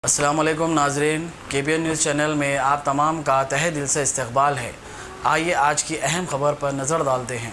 السلام علیکم ناظرین، KBN نیوز چینل میں آپ تمام کا تہہ دل سے استقبال ہے۔ آئیے آج کی اہم خبر پر نظر ڈالتے ہیں۔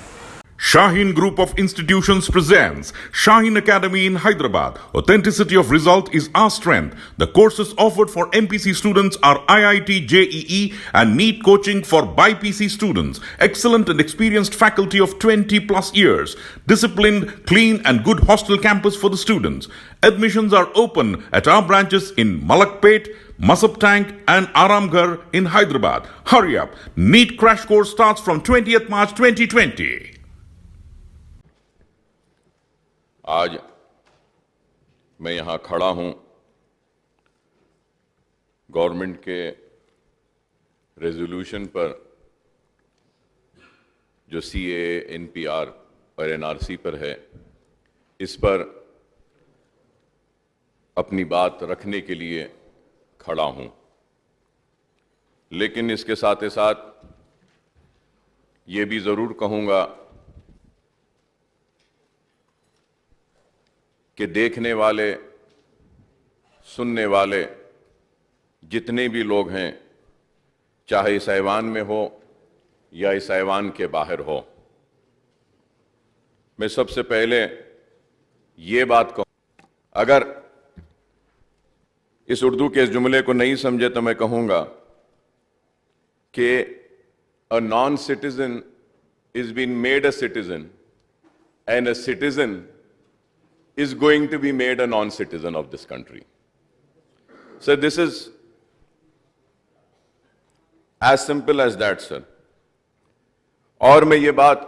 Shaheen Group of Institutions presents Shaheen Academy in Hyderabad. Authenticity of result is our strength. The courses offered for MPC students are IIT, JEE and NEET coaching for BIPC students. Excellent and experienced faculty of 20 plus years. Disciplined, clean and good hostel campus for the students. Admissions are open at our branches in Malakpet, Masab Tank and Aramgarh in Hyderabad. Hurry up. NEET crash course starts from 20th March 2020. آج میں یہاں کھڑا ہوں government کے resolution پر جو CAA, NPR اور NRC پر ہے، اس پر اپنی بات رکھنے کے لیے کھڑا ہوں، لیکن اس کے ساتھ ساتھ یہ بھی ضرور کہوں گا کہ دیکھنے والے، سننے والے جتنے بھی لوگ ہیں، چاہے اس ایوان میں ہو یا اس ایوان کے باہر ہو، میں سب سے پہلے یہ بات کہوں، اگر اس اردو کے اس جملے کو نہیں سمجھے تو میں کہوں گا کہ a non-citizen is being made a citizen and a citizen is going to be made a non-citizen of this country. So this is as simple as that, sir. اور میں یہ بات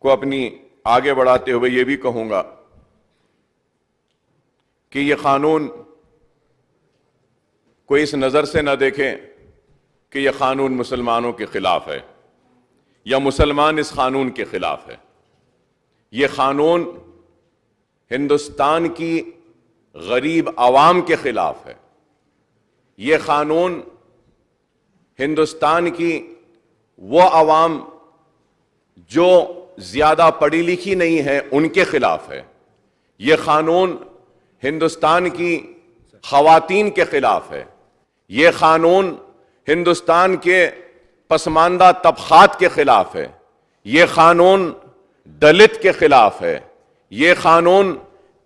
کو اپنی آگے بڑھاتے ہوئے یہ بھی کہوں گا کہ یہ قانون کوئی اس نظر سے نہ دیکھیں کہ یہ قانون مسلمانوں کے خلاف ہے یا مسلمان اس قانون کے خلاف ہے۔ یہ قانون ہندوستان کی غریب عوام کے خلاف ہے۔ یہ قانون ہندوستان کی وہ عوام جو زیادہ پڑھی لکھی نہیں ہے ان کے خلاف ہے۔ یہ قانون ہندوستان کی خواتین کے خلاف ہے۔ یہ قانون ہندوستان کے پسماندہ طبقات کے خلاف ہے۔ یہ قانون دلت کے خلاف ہے۔ یہ قانون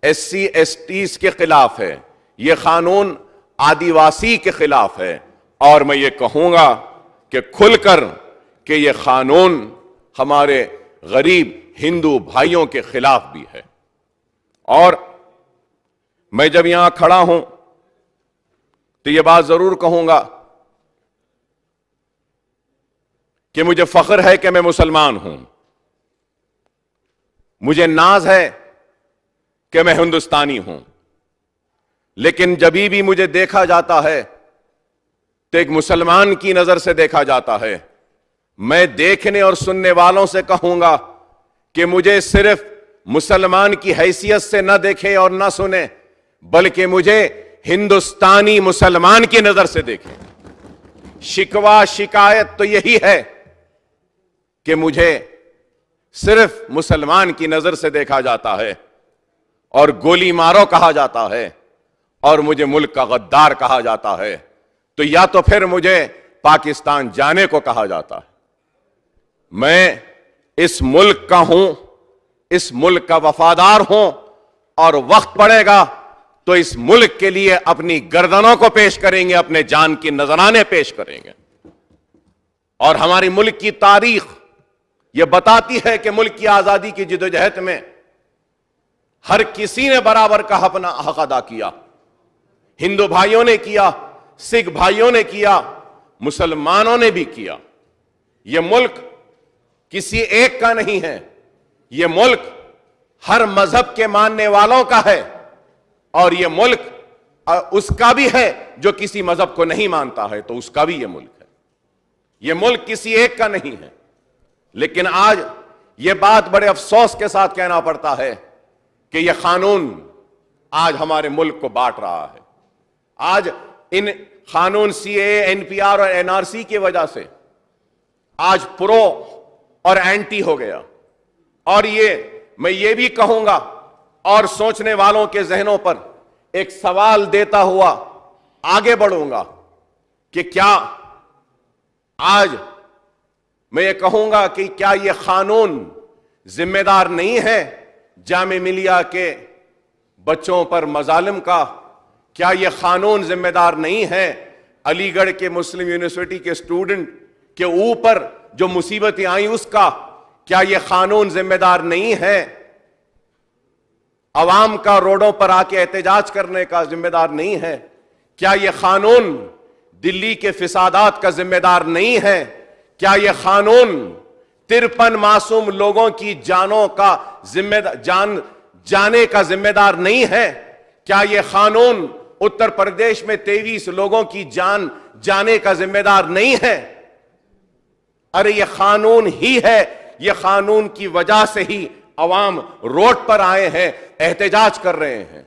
SC STs کے خلاف ہے۔ یہ قانون آدیواسی کے خلاف ہے، اور میں یہ کہوں گا کہ کھل کر کہ یہ قانون ہمارے غریب ہندو بھائیوں کے خلاف بھی ہے۔ اور میں جب یہاں کھڑا ہوں تو یہ بات ضرور کہوں گا کہ مجھے فخر ہے کہ میں مسلمان ہوں، مجھے ناز ہے کہ میں ہندوستانی ہوں، لیکن جبھی بھی مجھے دیکھا جاتا ہے تو ایک مسلمان کی نظر سے دیکھا جاتا ہے۔ میں دیکھنے اور سننے والوں سے کہوں گا کہ مجھے صرف مسلمان کی حیثیت سے نہ دیکھیں اور نہ سنیں، بلکہ مجھے ہندوستانی مسلمان کی نظر سے دیکھیں۔ شکوہ شکایت تو یہی ہے کہ مجھے صرف مسلمان کی نظر سے دیکھا جاتا ہے اور گولی مارو کہا جاتا ہے اور مجھے ملک کا غدار کہا جاتا ہے، تو یا تو پھر مجھے پاکستان جانے کو کہا جاتا ہے۔ میں اس ملک کا ہوں، اس ملک کا وفادار ہوں، اور وقت پڑے گا تو اس ملک کے لیے اپنی گردنوں کو پیش کریں گے، اپنے جان کی نذرانے پیش کریں گے۔ اور ہماری ملک کی تاریخ یہ بتاتی ہے کہ ملک کی آزادی کی جدوجہد میں ہر کسی نے برابر کا اپنا حق ادا کیا۔ ہندو بھائیوں نے کیا، سکھ بھائیوں نے کیا، مسلمانوں نے بھی کیا۔ یہ ملک کسی ایک کا نہیں ہے، یہ ملک ہر مذہب کے ماننے والوں کا ہے، اور یہ ملک اس کا بھی ہے جو کسی مذہب کو نہیں مانتا ہے تو اس کا بھی یہ ملک ہے۔ یہ ملک کسی ایک کا نہیں ہے، لیکن آج یہ بات بڑے افسوس کے ساتھ کہنا پڑتا ہے کہ یہ قانون آج ہمارے ملک کو بانٹ رہا ہے۔ آج ان قانون CAA, NPR اور NRC کی وجہ سے آج پرو اور اینٹی ہو گیا، اور میں یہ بھی کہوں گا اور سوچنے والوں کے ذہنوں پر ایک سوال دیتا ہوا آگے بڑھوں گا کہ کیا آج میں یہ کہوں گا کہ کیا یہ قانون ذمہ دار نہیں ہے جامعہ ملیہ کے بچوں پر مظالم کا؟ کیا یہ قانون ذمہ دار نہیں ہے علی گڑھ کے مسلم یونیورسٹی کے اسٹوڈنٹ کے اوپر جو مصیبتیں آئیں اس کا؟ کیا یہ قانون ذمہ دار نہیں ہے عوام کا روڈوں پر آ کے احتجاج کرنے کا ذمہ دار نہیں ہے؟ کیا یہ قانون دلی کے فسادات کا ذمہ دار نہیں ہے؟ کیا یہ قانون 53 معصوم لوگوں کی جانوں کا جانے کا ذمہ دار نہیں ہے؟ کیا یہ قانون اتر پردیش میں 23 لوگوں کی جان جانے کا ذمہ دار نہیں ہے؟ ارے یہ قانون ہی ہے، یہ قانون کی وجہ سے ہی عوام روڈ پر آئے ہیں، احتجاج کر رہے ہیں۔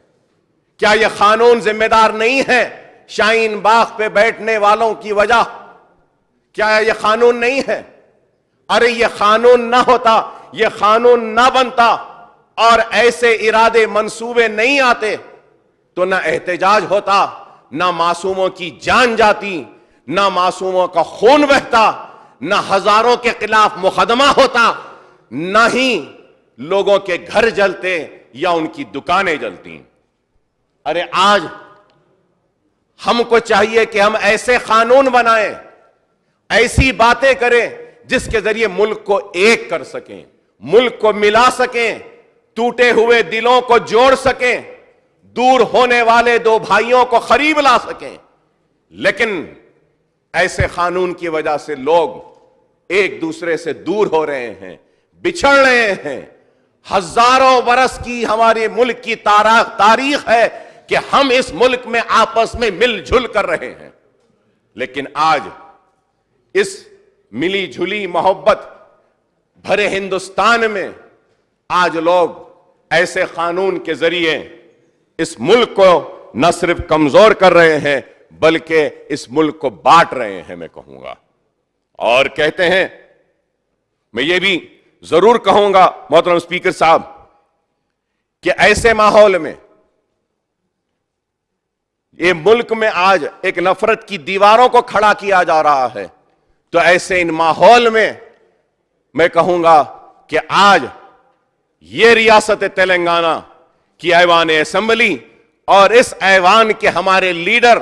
کیا یہ قانون ذمہ دار نہیں ہے شاہین باغ پہ بیٹھنے والوں کی وجہ؟ کیا یہ قانون نہیں ہے؟ ارے یہ قانون نہ ہوتا، یہ قانون نہ بنتا اور ایسے ارادے منصوبے نہیں آتے تو نہ احتجاج ہوتا، نہ معصوموں کی جان جاتی، نہ معصوموں کا خون بہتا، نہ ہزاروں کے خلاف مقدمہ ہوتا، نہ ہی لوگوں کے گھر جلتے یا ان کی دکانیں جلتی۔ ارے آج ہم کو چاہیے کہ ہم ایسے قانون بنائیں، ایسی باتیں کریں جس کے ذریعے ملک کو ایک کر سکیں، ملک کو ملا سکیں، ٹوٹے ہوئے دلوں کو جوڑ سکیں، دور ہونے والے دو بھائیوں کو قریب لا سکیں۔ لیکن ایسے قانون کی وجہ سے لوگ ایک دوسرے سے دور ہو رہے ہیں، بچھڑ رہے ہیں۔ ہزاروں برس کی ہمارے ملک کی تاریخ ہے کہ ہم اس ملک میں آپس میں مل جل کر رہے ہیں، لیکن آج اس ملی جھلی محبت بھرے ہندوستان میں آج لوگ ایسے قانون کے ذریعے اس ملک کو نہ صرف کمزور کر رہے ہیں بلکہ اس ملک کو بانٹ رہے ہیں، میں کہوں گا۔ اور کہتے ہیں، میں یہ بھی ضرور کہوں گا محترم اسپیکر صاحب کہ ایسے ماحول میں یہ ملک میں آج ایک نفرت کی دیواروں کو کھڑا کیا جا رہا ہے، تو ایسے ان ماحول میں میں کہوں گا کہ آج یہ ریاست تلنگانہ کی ایوان اسمبلی اور اس ایوان کے ہمارے لیڈر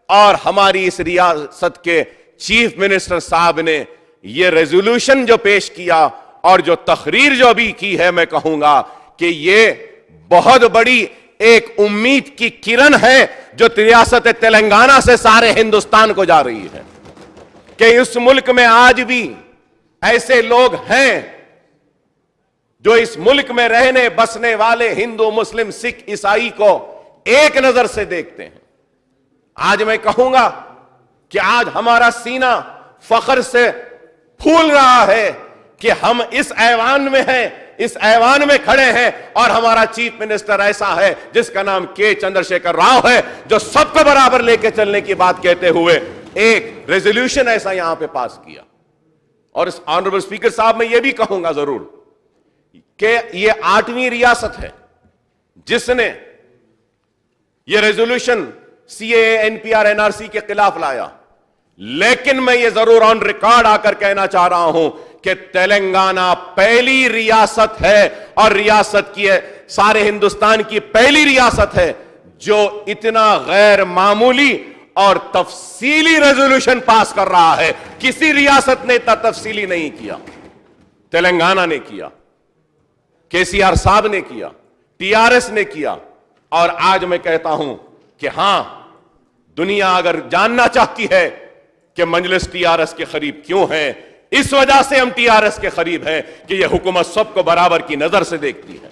اور ہماری اس ریاست کے چیف منسٹر صاحب نے یہ ریزولوشن جو پیش کیا اور جو تقریر جو بھی کی ہے، میں کہوں گا کہ یہ بہت بڑی ایک امید کی کرن ہے جو ریاست تلنگانہ سے سارے ہندوستان کو جا رہی ہے، کہ اس ملک میں آج بھی ایسے لوگ ہیں جو اس ملک میں رہنے بسنے والے ہندو، مسلم، سکھ، عیسائی کو ایک نظر سے دیکھتے ہیں۔ آج میں کہوں گا کہ آج ہمارا سینہ فخر سے پھول رہا ہے کہ ہم اس ایوان میں ہیں، اس ایوان میں کھڑے ہیں، اور ہمارا چیف منسٹر ایسا ہے جس کا نام کے چندر شیکھر راؤ ہے، جو سب کو برابر لے کے چلنے کی بات کہتے ہوئے ایک ریزولوشن ایسا یہاں پہ پاس کیا۔ اور اس آنریبل اسپیکر صاحب میں یہ بھی کہوں گا ضرور کہ یہ 8ویں ریاست ہے جس نے یہ resolution C A A, N P R, N R C کے خلاف لایا، لیکن میں یہ ضرور آن ریکارڈ آ کر کہنا چاہ رہا ہوں کہ تلنگانہ پہلی ریاست ہے اور ریاست کی سارے ہندوستان کی پہلی ریاست ہے جو اتنا غیر معمولی اور تفصیلی ریزولوشن پاس کر رہا ہے۔ کسی ریاست نے اتنا تفصیلی نہیں کیا، تلنگانہ نے کیا، کے سی آر صاحب نے کیا، ٹی آر ایس نے کیا۔ اور آج میں کہتا ہوں کہ ہاں، دنیا اگر جاننا چاہتی ہے کہ مجلس ٹی آر ایس کے قریب کیوں ہے، اس وجہ سے ہم ٹی آر ایس کے قریب ہیں کہ یہ حکومت سب کو برابر کی نظر سے دیکھتی ہے،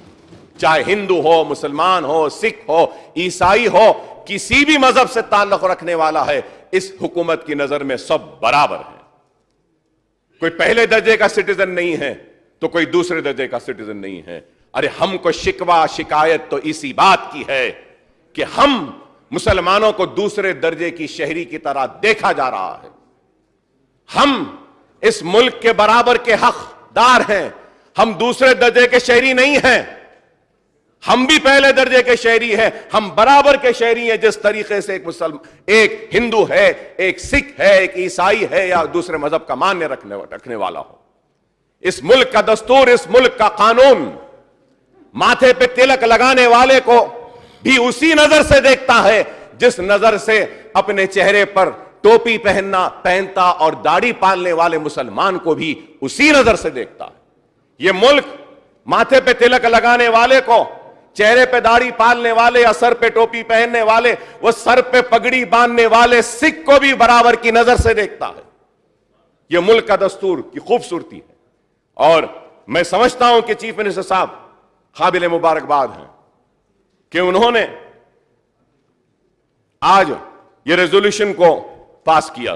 چاہے ہندو ہو، مسلمان ہو، سکھ ہو، عیسائی ہو، کسی بھی مذہب سے تعلق رکھنے والا ہے، اس حکومت کی نظر میں سب برابر ہیں۔ کوئی پہلے درجے کا سٹیزن نہیں ہے تو کوئی دوسرے درجے کا سٹیزن نہیں ہے۔ ارے ہم کو شکوہ شکایت تو اسی بات کی ہے کہ ہم مسلمانوں کو دوسرے درجے کی شہری کی طرح دیکھا جا رہا ہے۔ ہم اس ملک کے برابر کے حقدار ہیں، ہم دوسرے درجے کے شہری نہیں ہیں۔ ہم بھی پہلے درجے کے شہری ہیں, ہم برابر کے شہری ہیں جس طریقے سے ایک ہندو ہے, ایک سکھ ہے, ایک عیسائی ہے یا دوسرے مذہب کا ماننے رکھنے والا ہو. اس ملک کا دستور, اس ملک کا قانون ماتھے پہ تلک لگانے والے کو بھی اسی نظر سے دیکھتا ہے جس نظر سے اپنے چہرے پر ٹوپی پہنتا اور داڑھی پالنے والے مسلمان کو بھی اسی نظر سے دیکھتا ہے. یہ ملک ماتھے پہ تلک لگانے والے کو, چہرے پہ داڑھی پالنے والے یا سر پہ ٹوپی پہننے والے, وہ سر پہ پگڑی باندھنے والے سکھ کو بھی برابر کی نظر سے دیکھتا ہے. یہ ملک کا دستور کی خوبصورتی ہے. اور میں سمجھتا ہوں کہ چیف منسٹر صاحب قابل مبارکباد ہیں کہ انہوں نے آج یہ ریزولوشن کو پاس کیا.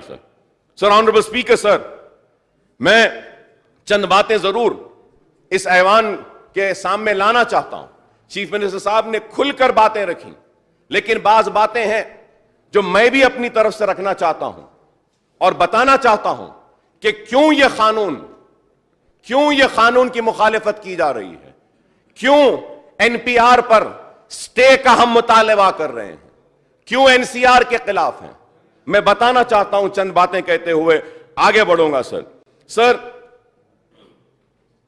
سر آنریبل اسپیکر سر, میں چند باتیں ضرور اس ایوان کے سامنے لانا چاہتا ہوں. چیف منسٹر صاحب نے کھل کر باتیں رکھی, لیکن بعض باتیں ہیں جو میں بھی اپنی طرف سے رکھنا چاہتا ہوں اور بتانا چاہتا ہوں کہ کیوں یہ قانون کی مخالفت کی جا رہی ہے, کیوں این پی آر پر سٹے کا ہم مطالبہ کر رہے ہیں, کیوں این سی آر کے خلاف ہیں. میں بتانا چاہتا ہوں, چند باتیں کہتے ہوئے آگے بڑھوں گا.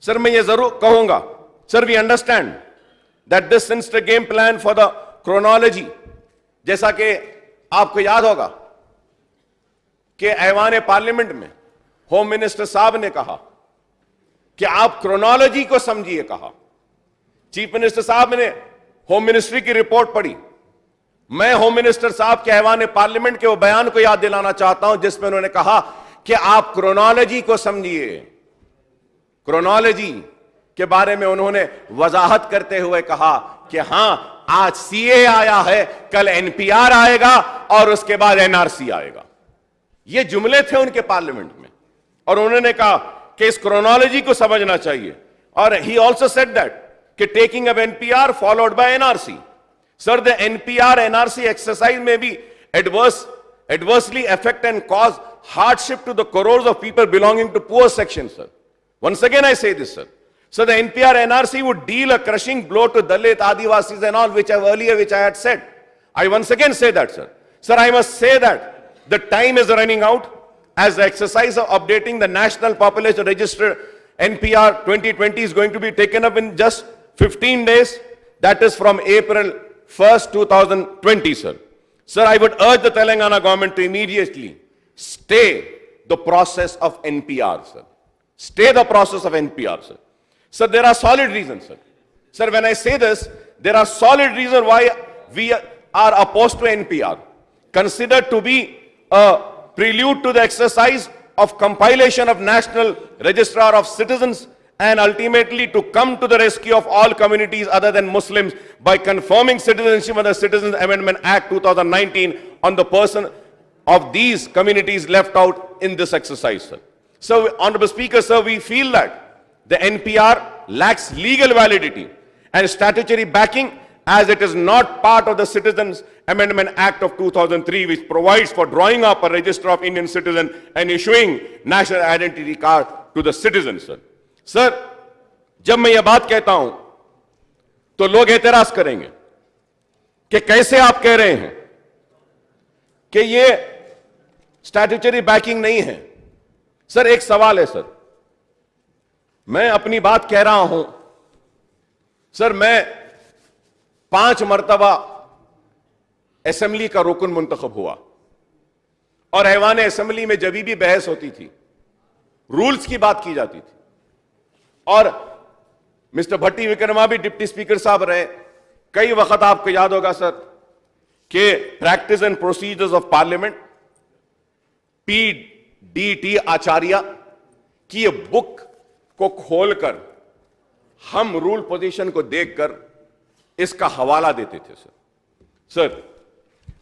سر میں یہ ضرور کہوں گا, sir we understand that this sinister game plan for the chronology, جیسا کہ آپ کو یاد ہوگا کہ ایوان پارلیمنٹ میں ہوم منسٹر صاحب نے کہا کہ آپ کرونالوجی کو سمجھیے. کہا چیف منسٹر صاحب نے ہوم منسٹری کی رپورٹ پڑھی. میں ہوم منسٹر صاحب کے ایوان پارلیمنٹ کے وہ بیان کو یاد دلانا چاہتا ہوں جس میں انہوں نے کہا کہ آپ کرونالوجی کو سمجھیے. کرونالوجی کے بارے میں انہوں نے وضاحت کرتے ہوئے کہا کہ ہاں آج سی اے آیا ہے, کل این پی آر آئے گا اور اس کے بعد این آر سی آئے گا. یہ جملے تھے ان کے پارلیمنٹ میں, اور انہوں نے کہا کہ اس کرونالوجی کو سمجھنا چاہیے. اور ہی آلسو سیڈ دیٹ کہ taking up N P R followed by N R C. Sir the NPR NRC exercise may be adversely affect and cause hardship to the crores of people belonging to poor sections, sir. Once again I say this, sir. So the NPR NRC would deal a crushing blow to Dalit, Adivasis and all which I had said. I once again say that, sir. Sir, I must say that the time is running out as the exercise of updating the National Population Register NPR 2020 is going to be taken up in just 15 days. That is from April 1st, 2020, sir. Sir, I would urge the Telangana government to immediately stay the process of NPR, sir. Stay the process of NPR, sir. Sir, there are solid reasons, sir. Sir, when I say this, there are solid reasons why we are opposed to NPR. Considered to be a prelude to the exercise of compilation of National Registrar of Citizens and ultimately to come to the rescue of all communities other than Muslims by confirming citizenship under Citizens Amendment Act 2019 on the person of these communities left out in this exercise, sir. So, Honorable Speaker, sir, we feel that the NPR lacks legal validity and statutory backing as it is not part of the Citizens Amendment Act of 2003, which provides for drawing up a register of Indian citizens and issuing national identity card to the citizens, sir. سر, جب میں یہ بات کہتا ہوں تو لوگ اعتراض کریں گے کہ کیسے آپ کہہ رہے ہیں کہ یہ اسٹیٹوٹری بیکنگ نہیں ہے. سر, ایک سوال ہے سر, میں اپنی بات کہہ رہا ہوں. سر, میں 5 مرتبہ اسمبلی کا رکن منتخب ہوا اور ایوان اسمبلی میں جب بھی بحث ہوتی تھی رولز کی بات کی جاتی تھی. اور مسٹر بھٹی وکرما بھی ڈپٹی اسپیکر صاحب رہے. کئی وقت آپ کو یاد ہوگا سر کہ practice and procedures of parliament P D T Acharya کی یہ بک کو کھول کر ہم رول پوزیشن کو دیکھ کر اس کا حوالہ دیتے تھے. سر,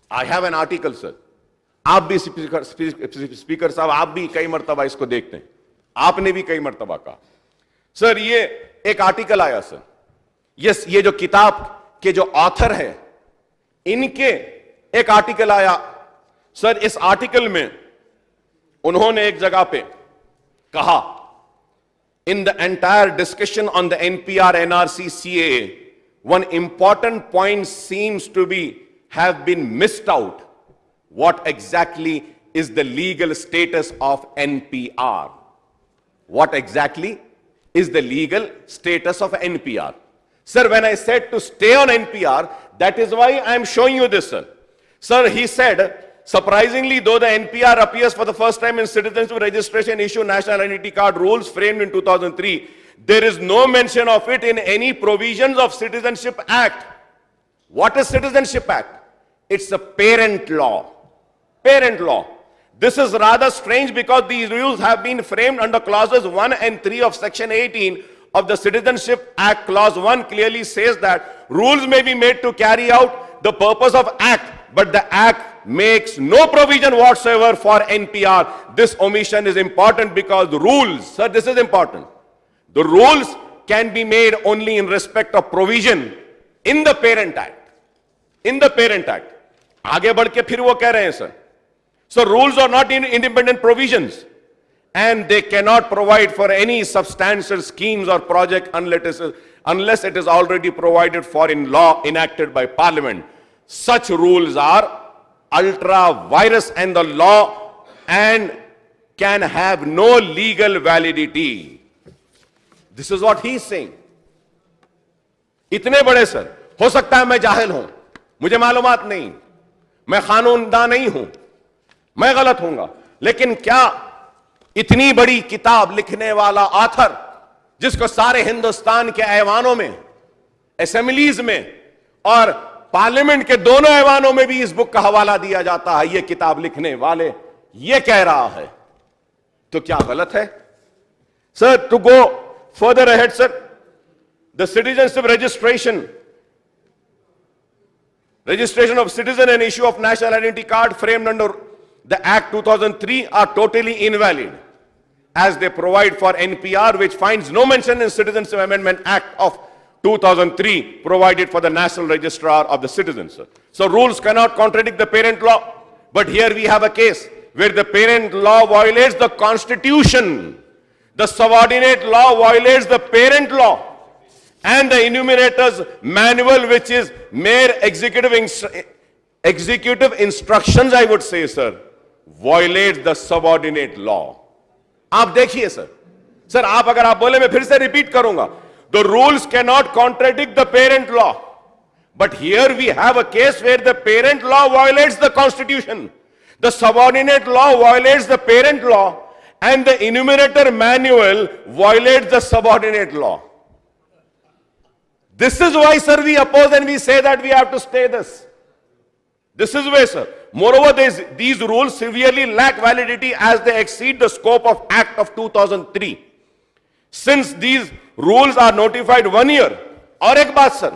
آئی ہیو این آرٹیکل. سر, آپ بھی اسپیکر صاحب آپ بھی کئی مرتبہ اس کو دیکھتے ہیں, آپ نے بھی کئی مرتبہ کہا. سر, یہ ایک آرٹیکل آیا سر, یہ جو کتاب کے جو آتھر ہے ان کے ایک آرٹیکل آیا. سر, اس آرٹیکل میں انہوں نے ایک جگہ پہ کہا, in the entire discussion on the NPR NRC CAA one important point seems to have been missed out. What exactly is the legal status of NPR? What exactly is the legal status of NPR? Sir, when I said to stay on NPR, that is why I am showing you this, sir. Sir, he said, surprisingly, though the NPR appears for the first time in Citizenship Registration Issue National Identity Card rules framed in 2003, there is no mention of it in any provisions of Citizenship Act. What is Citizenship Act? It's a parent law. Parent law. This is rather strange because these rules have been framed under clauses 1 and 3 of section 18 of the Citizenship Act. Clause 1 clearly says that rules may be made to carry out the purpose of act, but the act makes no provision whatsoever for NPR. This omission is important because the rules, sir, this is important. The rules can be made only in respect of provision in the Parent Act. In the Parent Act. आगे बढ़ के फिर वो कह रहे हैं sir. So rules are not independent provisions, and they cannot provide for any substantial schemes or project unless it is already provided for in law enacted by Parliament. Such rules are ultra virus and the law and can have no legal validity. This is what he is saying. इतने बड़े sir, हो सकता है मैं जाहिल हूं, मुझे मालूमात नहीं, मैं कानूनदान नहीं हूं, मैं गलत हूंगा, लेकिन क्या इतनी बड़ी किताब लिखने वाला ऑथर, जिसको सारे हिंदुस्तान के ऐवानों में, असेंबलीज में और पार्लियामेंट के दोनों ऐवानों में भी इस बुक का हवाला दिया जाता है, यह किताब लिखने वाले यह कह रहा है, तो क्या गलत है? Sir, to go further ahead, sir, the citizenship registration of citizen and issue of national identity card framed under the Act 2003 are totally invalid, as they provide for NPR, which finds no mention in Citizenship Amendment Act of 2003 provided for the National Registrar of the Citizens. So rules cannot contradict the parent law, but here we have a case where the parent law violates the Constitution. The subordinate law violates the parent law, and the enumerator's manual, which is mere executive instructions, I would say, sir, violates the subordinate law. आप देखिए sir, sir आप अगर आप बोले मैं फिर से repeat करूंगा, the rules cannot contradict the parent law, but here we have a case where the parent law violates the Constitution, the subordinate law violates the parent law, and the enumerator manual violates the subordinate law. This is why, sir, we oppose and we say that we have to stay this. This is why, sir. Moreover, these rules severely lack validity as they exceed the scope of Act of 2003. Since these rules are notified 1 year, और एक बात sir,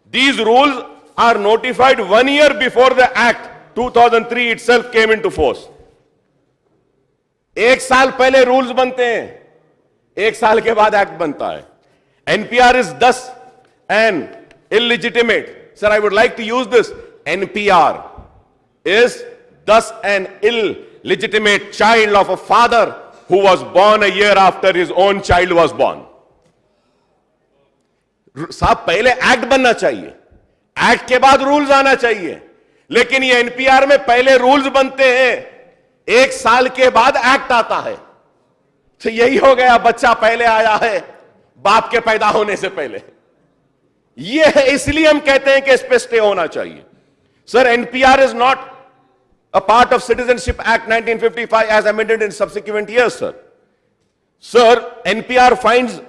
these rules are notified 1 year before the Act 2003 itself came into force. एक साल पहले rules बनते हैं, एक साल के बाद एक्ट बनता है. NPR is thus an illegitimate. Sir, I would like to use this. NPR is thus an illegitimate child of a father who was born a year after his own child was born. साहब पहले act बनना चाहिए, act के बाद rules आना चाहिए, लेकिन ये NPR में पहले रूल्स बनते हैं, एक साल के बाद एक्ट आता है. तो यही हो गया, बच्चा पहले आया है बाप के पैदा होने से पहले. ये है, इसलिए हम कहते हैं कि इस पे स्टे होना चाहिए. Sir, NPR is not a part of Citizenship Act 1955 as amended in subsequent years, sir. Sir, NPR finds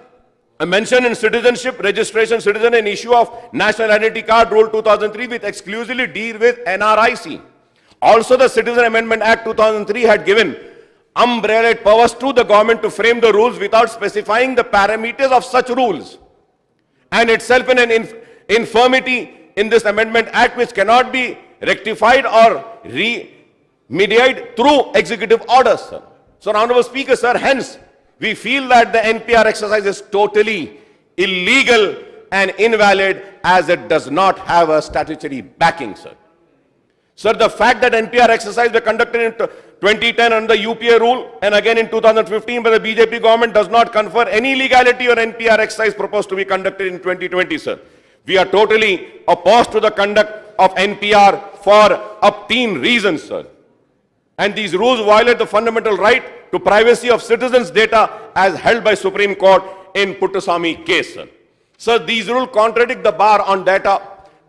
a mention in Citizenship Registration Citizen and issue of National Identity Card Rule 2003 which exclusively deal with NRIC. Also, the Citizen Amendment Act 2003 had given umbrella powers to the government to frame the rules without specifying the parameters of such rules, and itself in an infirmity in this Amendment Act which cannot be rectified or remediated through executive orders, sir. So, Honorable Speaker, sir, hence we feel that the NPR exercise is totally illegal and invalid as it does not have a statutory backing, sir. Sir, the fact that NPR exercise were conducted in 2010 under the UPA rule and again in 2015 by the BJP government does not confer any legality on NPR exercise proposed to be conducted in 2020, sir. We are totally opposed to the conduct of NPR for obscene reasons, sir. And these rules violate the fundamental right to privacy of citizens' data as held by Supreme Court in Puttaswamy case, sir. Sir, these rules contradict the bar on data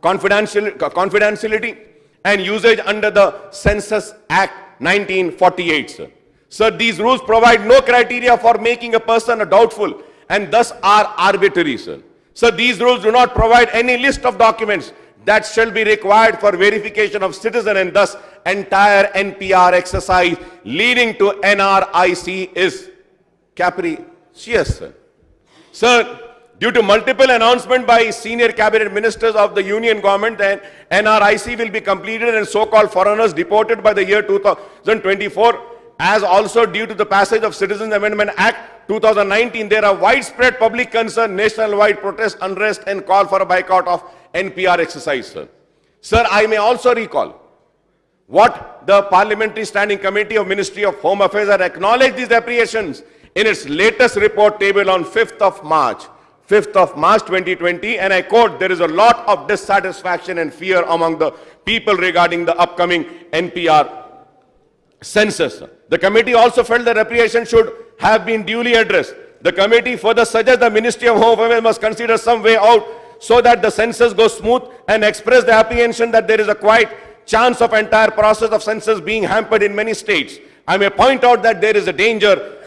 confidentiality and usage under the Census Act 1948, sir. Sir, these rules provide no criteria for making a person a doubtful and thus are arbitrary, sir. Sir, these rules do not provide any list of documents that shall be required for verification of citizen, and thus entire NPR exercise leading to NRIC is capricious, sir. Sir, due to multiple announcements by senior cabinet ministers of the union government, then NRIC will be completed and so-called foreigners deported by the year 2024, as also due to the passage of Citizens Amendment Act 2019, there are widespread public concern, nationwide protest, unrest, and call for a boycott of NPR exercise, sir. Sir, I may also recall what the Parliamentary Standing Committee of Ministry of Home Affairs had acknowledged these apprehensions in its latest report table on 5th of March 2020, and I quote, there is a lot of dissatisfaction and fear among the people regarding the upcoming NPR census. The committee also felt that apprehension should have been duly addressed. The committee further suggests the Ministry of Home Affairs must consider some way out so that the census goes smooth, and express the apprehension that there is a quite chance of entire process of census being hampered in many states. I may point out that there is a danger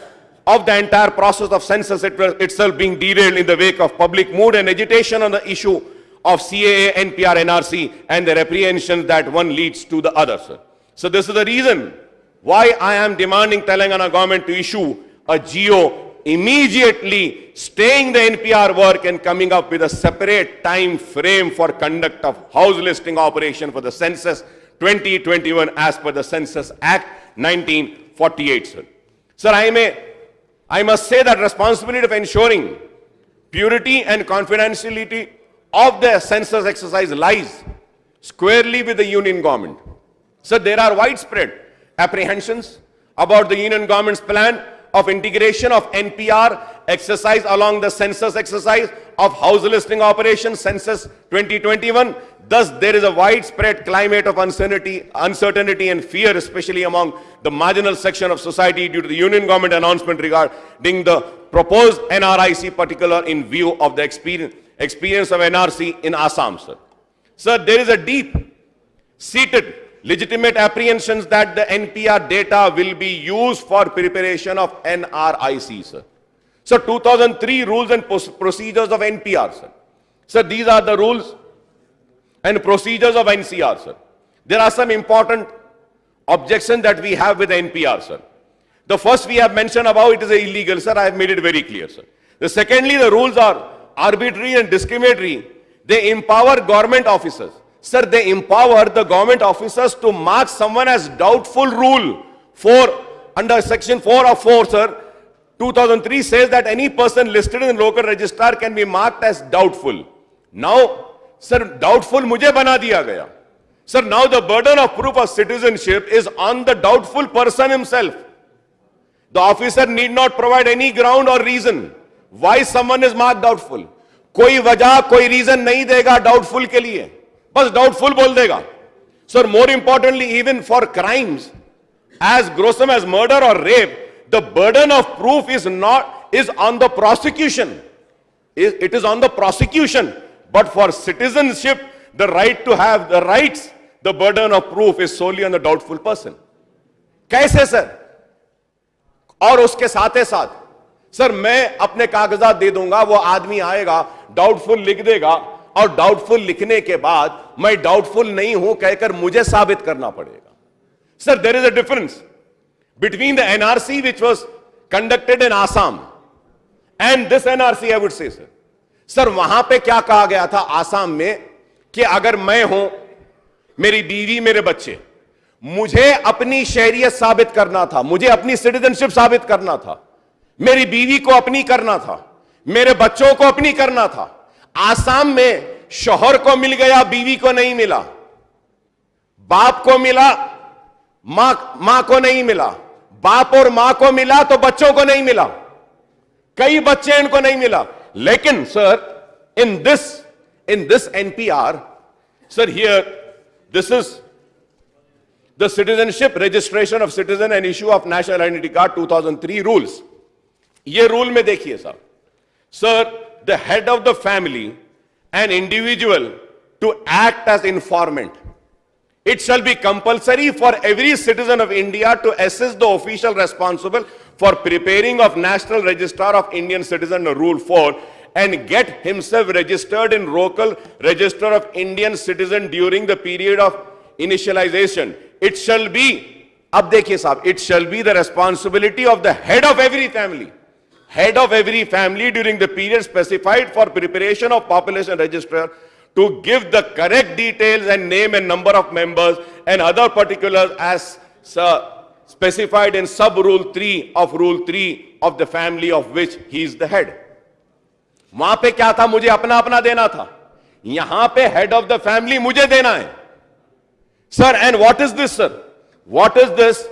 of the entire process of census itself being derailed in the wake of public mood and agitation on the issue of CAA, NPR, NRC, and the apprehensions that one leads to the other, sir. So this is the reason why I am demanding Telangana government to issue a GO immediately staying the NPR work and coming up with a separate time frame for conduct of house listing operation for the census 2021 as per the Census Act 1948, sir. Sir, I must say that responsibility of ensuring purity and confidentiality of the census exercise lies squarely with the union government. Sir, there are widespread apprehensions about the union government's plan of integration of NPR exercise along the census exercise of house listing operation census 2021. Thus, there is a widespread climate of uncertainty and fear, especially among the marginal section of society due to the union government announcement regarding the proposed NRIC, particular in view of the experience of NRC in Assam, sir. Sir, there is a deep-seated legitimate apprehensions that the NPR data will be used for preparation of NRIC, sir. So 2003 rules and procedures of NPR, sir. Sir, these are the rules and procedures of NCR, sir. There are some important objections that we have with NPR, sir. The first we have mentioned about it is illegal, sir. I have made it very clear, sir. Secondly, the rules are arbitrary and discriminatory. They empower government officers. Sir, they empower the government officers to mark someone as doubtful. Rule 4 under section 4 of 4, sir, 2003 says that any person listed in the local registrar can be marked as doubtful. Now, sir, doubtful mujhe bana diya gaya. Sir, now the burden of proof of citizenship is on the doubtful person himself. The officer need not provide any ground or reason why someone is marked doubtful. कोई वजह, कोई reason नहीं देगा doubtful के लिए. बस doubtful बोल देगा. Sir, more importantly, even for crimes as gruesome as murder or rape, the burden of proof is on the prosecution. It is on the prosecution. But for citizenship, the right to have the rights, the burden of proof is solely on the doubtful person. कैसे sir? और उसके साथ ही साथ sir मैं अपने कागजात दे दूंगा, वो आदमी आएगा डाउटफुल लिख देगा और डाउटफुल लिखने के बाद मैं डाउटफुल नहीं हूं कहकर मुझे साबित करना पड़ेगा. Sir, there is a difference between the NRC which was conducted in Assam and this NRC, I would say sir. Sir, वहां पे क्या कहा गया था आसाम में कि अगर मैं हूं, मेरी बीवी, मेरे बच्चे, मुझे अपनी शहरियत साबित करना था, मुझे अपनी सिटीजनशिप साबित करना था, मेरी बीवी को अपनी करना था, मेरे बच्चों को अपनी करना था. आसाम में शौहर को मिल गया, बीवी को नहीं मिला, बाप को मिला, मां को नहीं मिला, बाप और मां को मिला तो बच्चों को नहीं मिला, कई बच्चे इनको नहीं मिला. लेकिन sir, in this NPR, sir, here, this is the Citizenship Registration of Citizen and Issue of National Identity Card 2003 rules. ये rule में देखिए साहब, sir, the head of the family, an individual to act as informant. It shall be compulsory for every citizen of India to assist the official responsible for preparing of National Register of Indian Citizen Rule 4 and get himself registered in local register of Indian citizen during the period of initialization. It shall be, ab dekhiye sahab, it shall be the responsibility of the head of every family during the period specified for preparation of population register to give the correct details and name and number of members and other particulars as specified in sub rule 3 of rule 3 of the family of which he is the head. वहां पे क्या था, मुझे अपना अपना देना था, यहां पे head of the family मुझे देना है. Sir, and what is this, sir? What is this?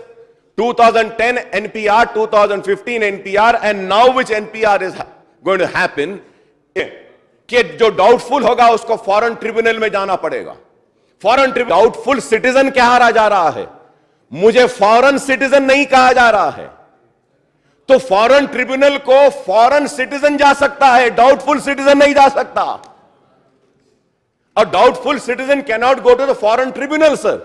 2010 NPR, 2015 NPR, and now which NPR is going to happen? कि जो डाउटफुल होगा उसको फॉरेन ट्रिब्यूनल में जाना पड़ेगा. फॉरेन ट्रिब्यूनल, डाउटफुल सिटीजन कहा जा रहा है, मुझे फॉरेन सिटीजन नहीं कहा जा रहा है. तो फॉरेन ट्रिब्यूनल को फॉरेन सिटीजन जा सकता है, डाउटफुल सिटीजन नहीं जा सकता. A doubtful citizen cannot go to the foreign tribunal, sir.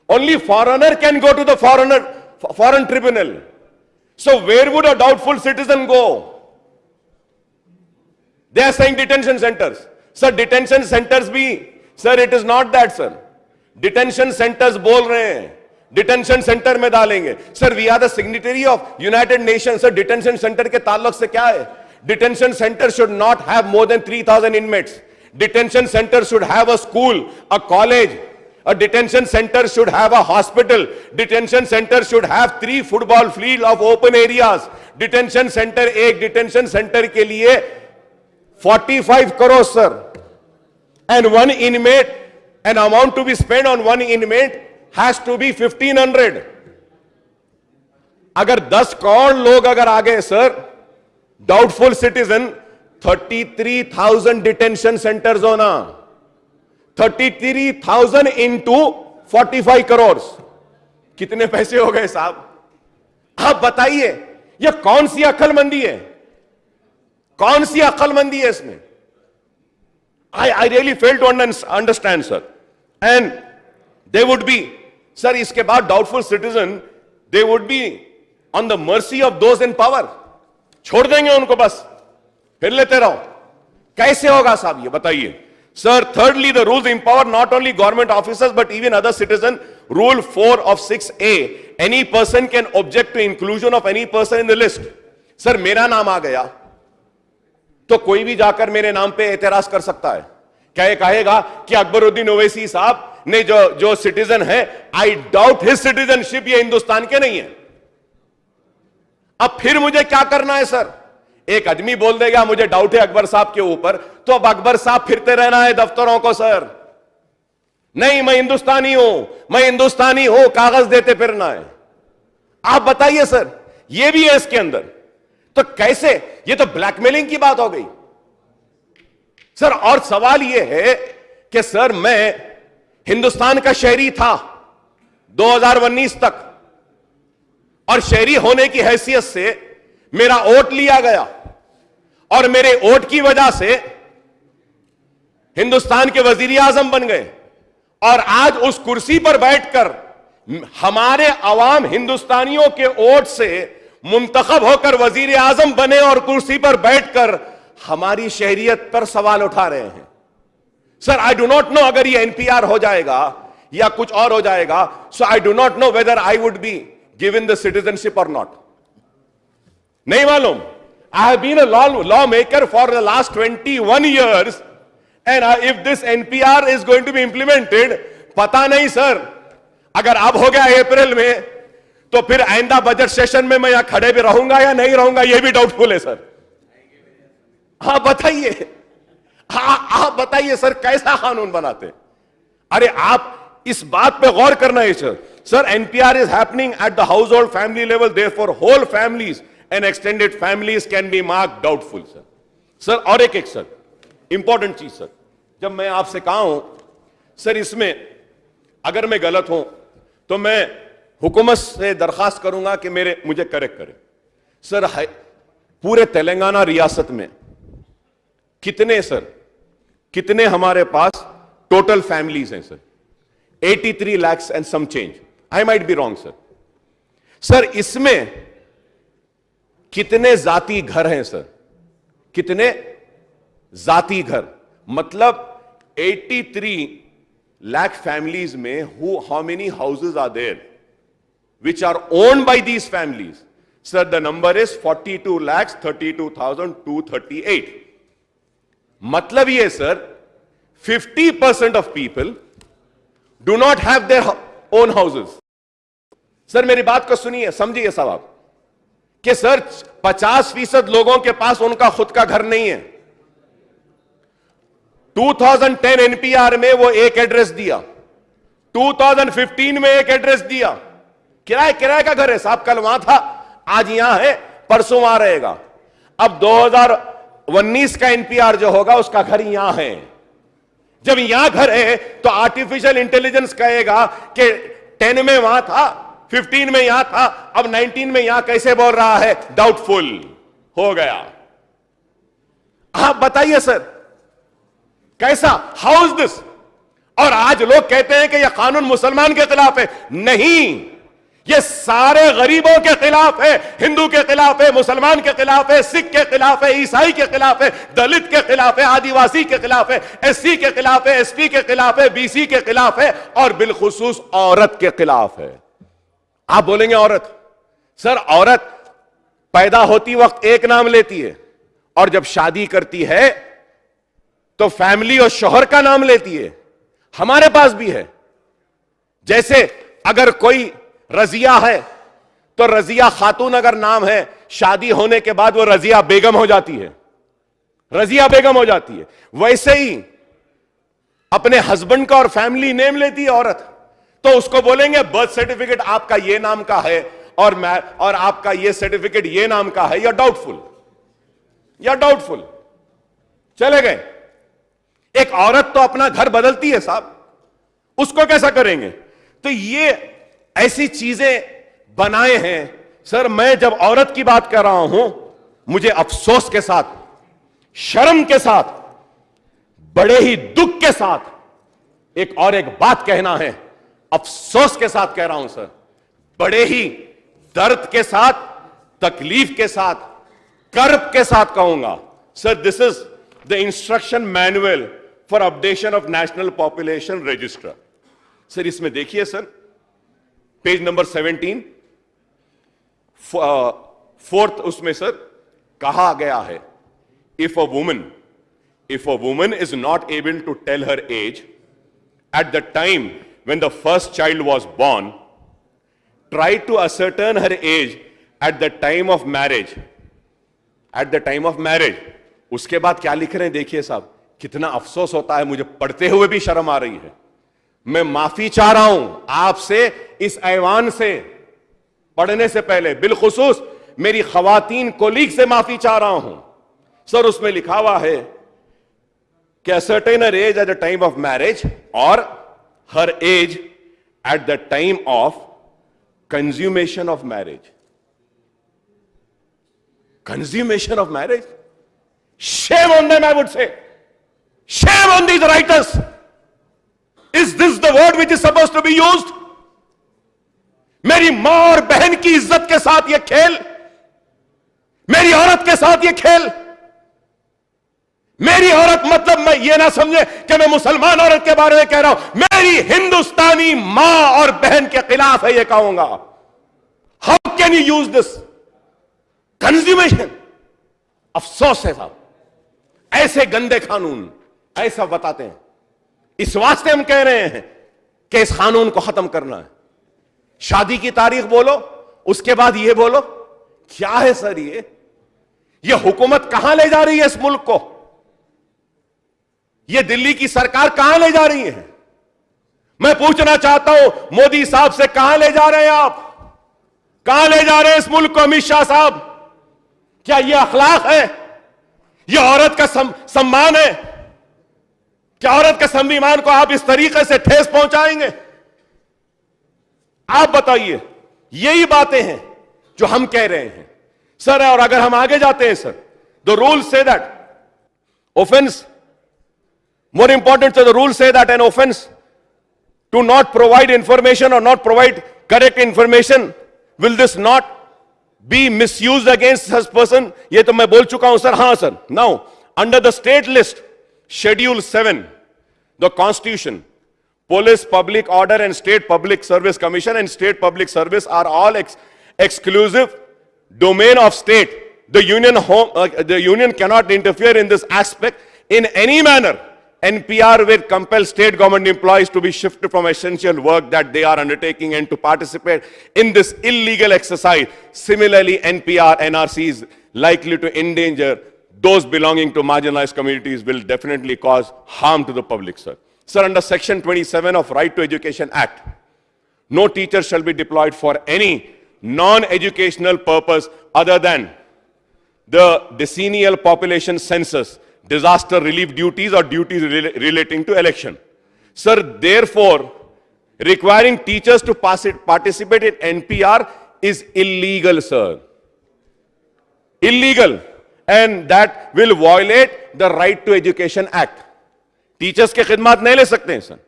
Only foreigner can go to the foreign tribunal. So where would a doubtful citizen go? They are saying detention centers. Sir, detention centers bhi, sir, it is not that, sir. Detention centers bol rahe hain. Detention center mein dalenge. Sir, we are the signatory of United Nations. Sir, detention center ke ताल्लुक se kya hai? Detention center should not have more than 3,000 inmates. Detention center should have a school, a college. A detention center should have a hospital. Detention center should have 3 football field of open areas. Detention center, ek detention center ke liye 45 crores, sir. And one inmate, an amount to be spent on one inmate has to be 1,500. अगर 10 करोड़ लोग अगर आ गए, sir, doubtful citizen, 33,000 detention centers होना, 33,000 into 45 crores, कितने पैसे हो गए साहब? आप बताइए, ये कौन सी अक्लमंदी है? कौन सी अक्लमंदी है इसमें? I really fail to understand, sir. And they would be, sir, इसके बाद doubtful citizen, they would be on the mercy of those in power. छोड़ देंगे उनको बस, फिर लेते रहो. कैसे होगा साहब ये बताइए? Sir, thirdly, the rules empower not only government officers but even other citizens. Rule 4 of 6A, any person can object to inclusion of any person in the list. Sir, मेरा नाम आ गया तो कोई भी जाकर मेरे नाम पे एतराज कर सकता है. क्या ये कहेगा कि अकबरुद्दीन ओवैसी साहब ने जो सिटीजन है, आई डाउट हिज सिटीजनशिप, ये हिंदुस्तान के नहीं है. अब फिर मुझे क्या करना है सर? एक आदमी बोल देगा मुझे डाउट है अकबर साहब के ऊपर, तो अब अकबर साहब फिरते रहना है दफ्तरों को सर? नहीं, मैं हिंदुस्तानी हूं, कागज देते फिरना है. आप बताइए सर, ये भी है इसके अंदर. तो कैसे? ये तो ब्लैकमेलिंग की बात हो गई सर. और सवाल ये है कि सर, मैं हिंदुस्तान का शहरी था 2019 तक, और शहरी होने की हैसियत से मेरा वोट लिया गया, और मेरे वोट की वजह से हिंदुस्तान के वजीर आजम बन गए, और आज उस कुर्सी पर बैठकर हमारे अवाम हिंदुस्तानियों के वोट से मुंतखब होकर वजीर आजम बने, और कुर्सी पर बैठकर हमारी शहरियत पर सवाल उठा रहे हैं. Sir, I do not no अगर ये एनपीआर हो जाएगा या कुछ और हो जाएगा. So I do not know whether I would be given the citizenship or not. नहीं मालूम. I have been a lawmaker for the last 21 years, and if this NPR is going to be implemented, पता नहीं sir. अगर अब हो गया अप्रैल में, तो फिर आइंदा बजट सेशन में मैं यहां खड़े भी रहूंगा या नहीं रहूंगा, यह भी डाउटफुल है सर. हाँ बताइए, आप बताइए सर, कैसा कानून बनाते? अरे आप इस बात पे गौर करना है sir. Sir, NPR is happening at the household family level, therefore whole families and extended families can be marked doubtful, sir. Sir, और एक सर, इंपॉर्टेंट चीज सर, जब मैं आपसे कहा हूं सर, इसमें अगर मैं गलत हूं तो मैं हुकूमत से दरखास्त करूंगा कि मुझे करेक्ट करें। सर पूरे तेलंगाना रियासत में कितने हमारे पास टोटल फैमिलीज हैं sir? 83 lakhs and some change, I might be wrong sir. Sir इसमें कितने जाती घर हैं सर? कितने जाती घर? मतलब 83 lakh families में how many houses are there which are owned by these families? Sir, the number is 42,32,238. मतलब ये sir 50% of people do not have their own houses. Sir मेरी बात को सुनिए, समझिए साहब आप, कि सर 50% लोगों के पास उनका खुद का घर नहीं है। 2010 एनपीआर में वो एक एड्रेस दिया, 2015 में एक एड्रेस दिया, किराए का घर है साहब, कल वहां था, आज यहां है, परसों वहां रहेगा। अब 2019 का एनपीआर जो होगा उसका घर यहां है। जब यहां घर है तो आर्टिफिशियल इंटेलिजेंस कहेगा कि 10 में वहां था, 15 में यहां था, अब 19 में यहां कैसे बोल रहा है? डाउटफुल हो गया। आप बताइए सर कैसा, हाउ इज दिस? और आज लोग कहते हैं कि यह कानून मुसलमान के खिलाफ है। नहीं, यह सारे गरीबों के खिलाफ है, हिंदू के खिलाफ है, मुसलमान के खिलाफ है, सिख के खिलाफ है, ईसाई के खिलाफ है, दलित के खिलाफ है, आदिवासी के खिलाफ है, एससी के खिलाफ है, एसटी के खिलाफ है, बीसी के खिलाफ है, और बिलखुसूस औरत के खिलाफ है। आप बोलेंगे औरत, सर औरत पैदा होती वक्त एक नाम लेती है और जब शादी करती है तो फैमिली और शौहर का नाम लेती है। हमारे पास भी है। जैसे अगर कोई रजिया है तो रजिया खातून अगर नाम है, शादी होने के बाद वो रजिया बेगम हो जाती है, रजिया बेगम हो जाती है। वैसे ही अपने हस्बैंड का और फैमिली नेम लेती है औरत, तो उसको बोलेंगे बर्थ सर्टिफिकेट आपका ये नाम का है और आपका ये सर्टिफिकेट ये नाम का है, या डाउटफुल, या डाउटफुल। चले गए। एक औरत तो अपना घर बदलती है साहब, उसको कैसा करेंगे? तो ये ऐसी चीजें बनाए हैं सर। मैं जब औरत की बात कर रहा हूं, मुझे अफसोस के साथ, शर्म के साथ, बड़े ही दुख के साथ एक बात कहना है। अफसोस के साथ कह रहा हूं सर, बड़े ही दर्द के साथ, तकलीफ के साथ, कर्ब के साथ कहूंगा sir, this is the instruction manual for updation of national population register. Sir इसमें देखिए सर, पेज नंबर 17, फोर्थ उसमें सर कहा गया है, if a woman is not able to tell her age at the time when the first child was born, try to ascertain her age at the time of marriage. At the time of marriage. उसके बाद क्या लिख रहे हैं देखिए साहब, कितना अफसोस होता है, मुझे पढ़ते हुए भी शर्म आ रही है। मैं माफी चाह रहा हूं आपसे, इस ऐवान से पढ़ने से पहले, बिलखुसूस मेरी खवातीन कोलीग से माफी चाह रहा हूं सर। उसमें लिखा हुआ है कि ascertain her age at the time of marriage और her age at the time of consummation of marriage. Consummation of marriage? Shame on them, I would say. Shame on these writers. Is this the word which is supposed to be used? मेरी मां और बहन की इज्जत के साथ यह खेल, मेरी औरत के साथ यह खेल। मेरी औरत मतलब मैं ये ना समझे कि मैं मुसलमान औरत के बारे में कह रहा हूं, मेरी हिंदुस्तानी मां और बहन के खिलाफ है ये कहूंगा। How can you use this consummation? अफसोस है साहब, ऐसे गंदे कानून ऐसा बताते हैं। इस वास्ते हम कह रहे हैं कि इस कानून को खत्म करना है। शादी की तारीख बोलो, उसके बाद ये बोलो, क्या है सर ये हुकूमत कहां ले जा रही है इस मुल्क को? ये दिल्ली की सरकार कहां ले जा रही है? मैं पूछना चाहता हूं मोदी साहब से, कहां ले जा रहे हैं आप? कहां ले जा रहे हैं इस मुल्क को अमित शाह साहब? क्या यह अखलाक है? यह औरत का सम्मान है? क्या औरत के स्वाभिमान को आप इस तरीके से ठेस पहुंचाएंगे? आप बताइए. यही बातें हैं जो हम कह रहे हैं सर. और अगर हम आगे जाते हैं sir, the rules say that offense, more important, so the rules say that an offense to not provide information or not provide correct information, will this not be misused against such person? ये तो मैं बोल चुका हूं sir. हाँ sir. Now, under the state list, Schedule 7, the Constitution, Police, Public Order and State Public Service Commission and State Public Service are all exclusive domain of state. The union cannot interfere in this aspect in any manner. NPR will compel state government employees to be shifted from essential work that they are undertaking and to participate in this illegal exercise. Similarly, NPR, NRC is likely to endanger those belonging to marginalized communities, will definitely cause harm to the public, sir. Sir, under Section 27 of Right to Education Act, no teacher shall be deployed for any non-educational purpose other than the decennial population census, disaster relief duties or duties relating to election. Sir, therefore, requiring teachers to participate in NPR is illegal, sir. Illegal. And that will violate the Right to Education Act. Teachers के खिदमात नहीं ले सकते हैं sir.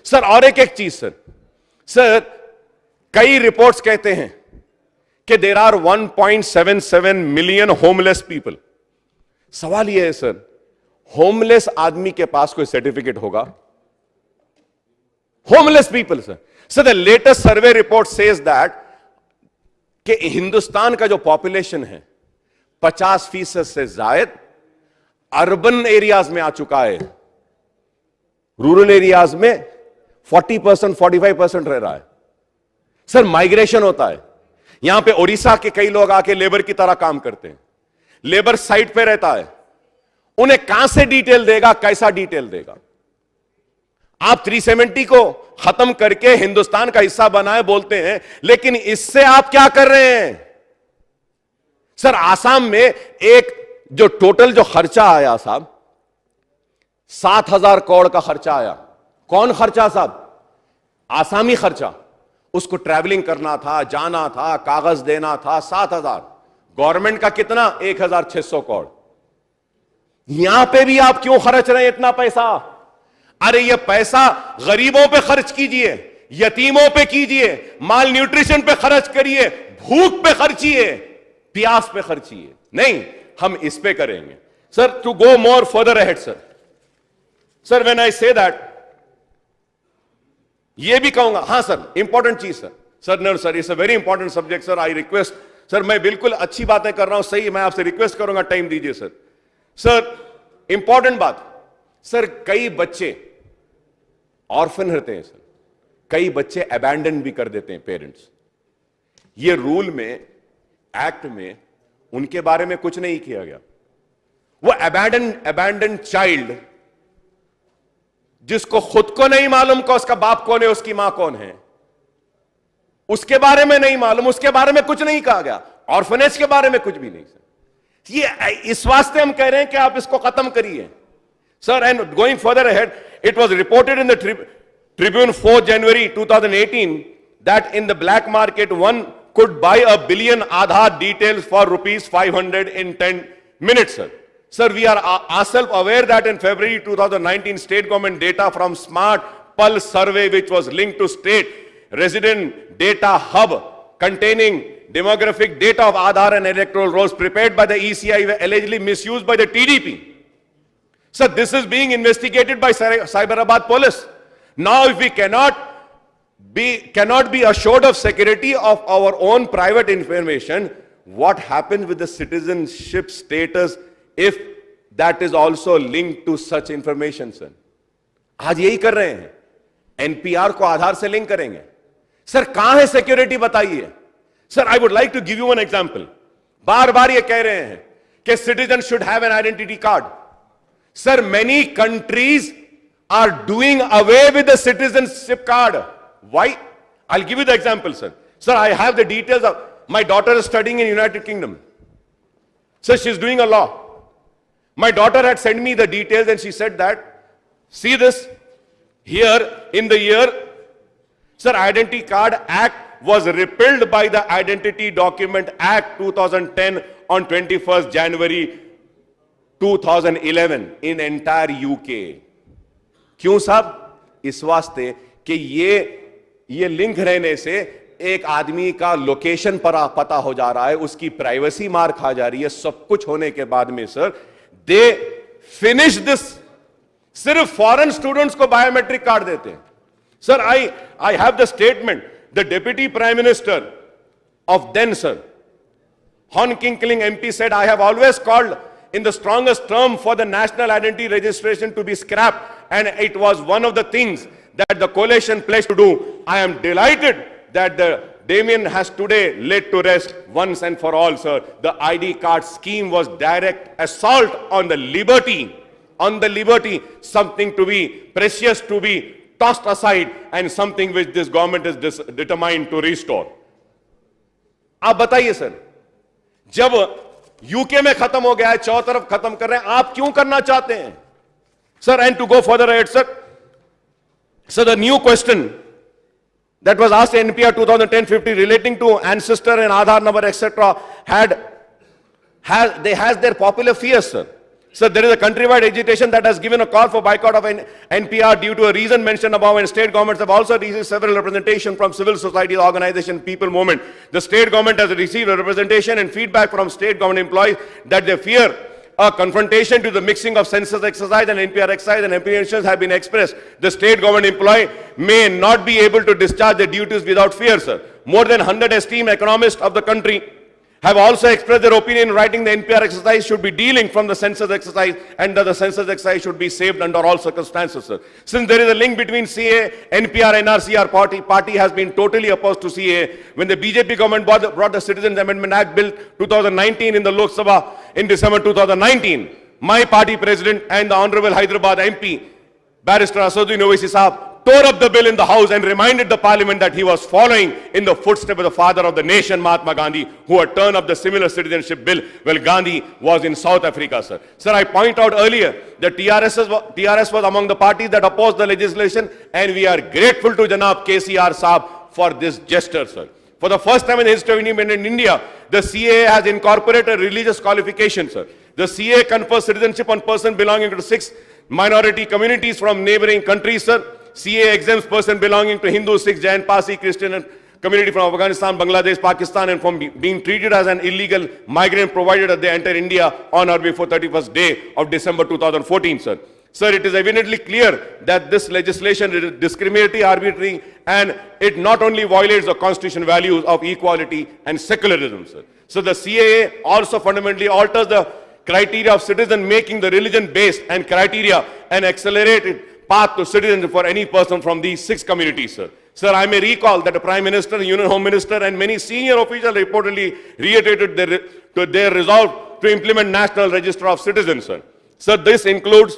Sir, और एक चीज sir, कई reports कहते हैं कि there are 1.77 million homeless people. सवाल यह है सर, होमलेस आदमी के पास कोई सर्टिफिकेट होगा? Homeless people sir, the latest survey report says that कि हिंदुस्तान का जो पॉपुलेशन है 50% से ज्यादा अर्बन एरियाज में आ चुका है. रूरल एरियाज में 40%, 45% रह रहा है. सर, माइग्रेशन होता है. यहां पे ओडिशा के कई लोग आके लेबर की तरह काम करते हैं. लेबर साइट पे रहता है. उन्हें कहां से डिटेल देगा, कैसा डिटेल देगा? आप 370 को खत्म करके हिंदुस्तान का हिस्सा बनाए बोलते हैं, लेकिन इससे आप क्या कर रहे हैं? सर, आसाम में एक जो टोटल जो खर्चा आया साहब, 7,000 करोड़ का खर्चा आया. कौन खर्चा साहब? आसामी खर्चा. उसको ट्रैवलिंग करना था, जाना था, कागज देना था. 7,000. गवर्नमेंट का कितना? 1,600 करोड़. यहां पे भी आप क्यों खर्च रहे हैं इतना पैसा? अरे ये पैसा गरीबों पे खर्च कीजिए, यतीमों पे कीजिए, माल न्यूट्रिशन पे खर्च करिए, भूख पे खर्चिए, प्यास पे खर्चिए. नहीं, हम इस पे करेंगे. Sir, to go more further ahead sir, sir, when I say that, ये भी कहूंगा. हां सर, इंपॉर्टेंट चीज sir. Sir, no sir, it's a very important subject sir. I request sir, मैं बिल्कुल अच्छी बातें कर रहा हूं, सही. मैं आपसे रिक्वेस्ट करूंगा, टाइम दीजिए सर. सर, इंपॉर्टेंट बात सर, कई बच्चे ऑर्फन रहते हैं सर. कई बच्चे अबैंडन भी कर देते हैं पेरेंट्स. ये रूल में, एक्ट में उनके बारे में कुछ नहीं किया गया. वो अबैंडन चाइल्ड जिसको खुद को नहीं मालूम कि उसका बाप कौन है, उसकी मां कौन है, उसके बारे में नहीं मालूम, उसके बारे में कुछ नहीं कहा गया. ऑर्फनेज के बारे में कुछ भी नहीं सर. ये इस वास्ते हम कह रहे हैं कि आप इसको खत्म करिए sir. And going further ahead, it was reported in the Tribune 4 January 2018 that in the black market one could buy 1 billion Aadhaar details for ₹500 in 10 minutes, sir. Sir, we are ourselves aware that in February 2019, state government data from Smart Pulse survey, which was linked to state resident data hub containing demographic data of Aadhaar and electoral rolls prepared by the ECI, were allegedly misused by the TDP. Sir, this is being investigated by Cyberabad police. Now, if we cannot be assured of security of our own private information, what happens with the citizenship status if that is also linked to such information, sir? आज यही कर रहे हैं, NPR को आधार से link करेंगे. Sir, कहां है सिक्योरिटी बताइए. Sir, I would like to give you one example. बार बार ये कह रहे हैं कि citizen should have an identity card. Sir, many countries are doing away with the citizenship card. Why? I'll give you the example, sir. Sir, I have the details of my daughter is studying in United Kingdom. Sir, she's doing a law. My daughter had sent me the details and she said that, See this here in the year, sir, Identity Card Act was repealed by the Identity Document Act 2010 on 21st January 2011 in entire UK. क्यों साहब? इस वास्ते कि ये link रहने से एक आदमी का लोकेशन पर पता हो जा रहा है, उसकी प्राइवेसी मार खा जा रही है, सब कुछ होने के बाद में सर दे फिनिश दिस। सिर्फ फॉरेन स्टूडेंट्स को बायोमेट्रिक कार्ड देते हैं sir. I have the statement, the deputy prime minister of then sir Hon King Kling MP said, I have always called in the strongest term for the national identity registration to be scrapped, and it was one of the things that the coalition pledged to do. I am delighted that the Damien has today laid to rest once and for all, sir. The ID card scheme was direct assault on the liberty, something to be precious to be tossed aside, and something which this government is determined to restore. आप बताइए sir, जब UK में खत्म हो गया है, चारों तरफ खत्म कर रहे हैं, आप क्यों करना चाहते हैं sir? And to go further ahead, sir, the new question that was asked in NPR 2010-50 relating to ancestor and Aadhaar number, etc., has their popular fears, sir. So there is a countrywide agitation that has given a call for boycott of NPR due to a reason mentioned above, and state governments have also received several representation from civil society organization, people movement. The state government has received a representation and feedback from state government employees that they fear a confrontation to the mixing of census exercise and NPR exercise, and apprehensions have been expressed. The state government employee may not be able to discharge their duties without fear, sir. More than 100 esteemed economists of the country have also expressed their opinion in writing the NPR exercise should be dealing from the census exercise, and that the census exercise should be saved under all circumstances, sir. Since there is a link between CA, NPR, NRC, our party has been totally opposed to CA. When the BJP government brought the Citizens Amendment Act Bill 2019 in the Lok Sabha in December 2019, my party president and the Honorable Hyderabad MP, Barrister Asaduddin Owaisi Saab, tore up the bill in the House and reminded the Parliament that he was following in the footsteps of the father of the nation, Mahatma Gandhi, who had turned up the similar citizenship bill while Gandhi was in South Africa, sir. Sir, I point out earlier that TRS was among the parties that opposed the legislation, and we are grateful to Janab KCR Saab for this gesture, sir. For the first time in the history of independent India, the CAA has incorporated religious qualifications, sir. The CAA confers citizenship on persons belonging to 6 minority communities from neighboring countries, sir. CAA exempts person belonging to Hindu, Sikh, Jain, Parsi, Christian and community from Afghanistan, Bangladesh, Pakistan, and from being treated as an illegal migrant provided that they enter India on or before 31st day of December 2014, sir. Sir, it is evidently clear that this legislation is discriminatory, arbitrary, and it not only violates the constitutional values of equality and secularism, sir. So the CAA also fundamentally alters the criteria of citizen, making the religion-based and criteria an accelerated path to citizenship for any person from these 6 communities, sir. Sir, I may recall that the Prime Minister, the Union Home Minister, and many senior officials reportedly reiterated their resolve to implement National Register of Citizens, sir. Sir, this includes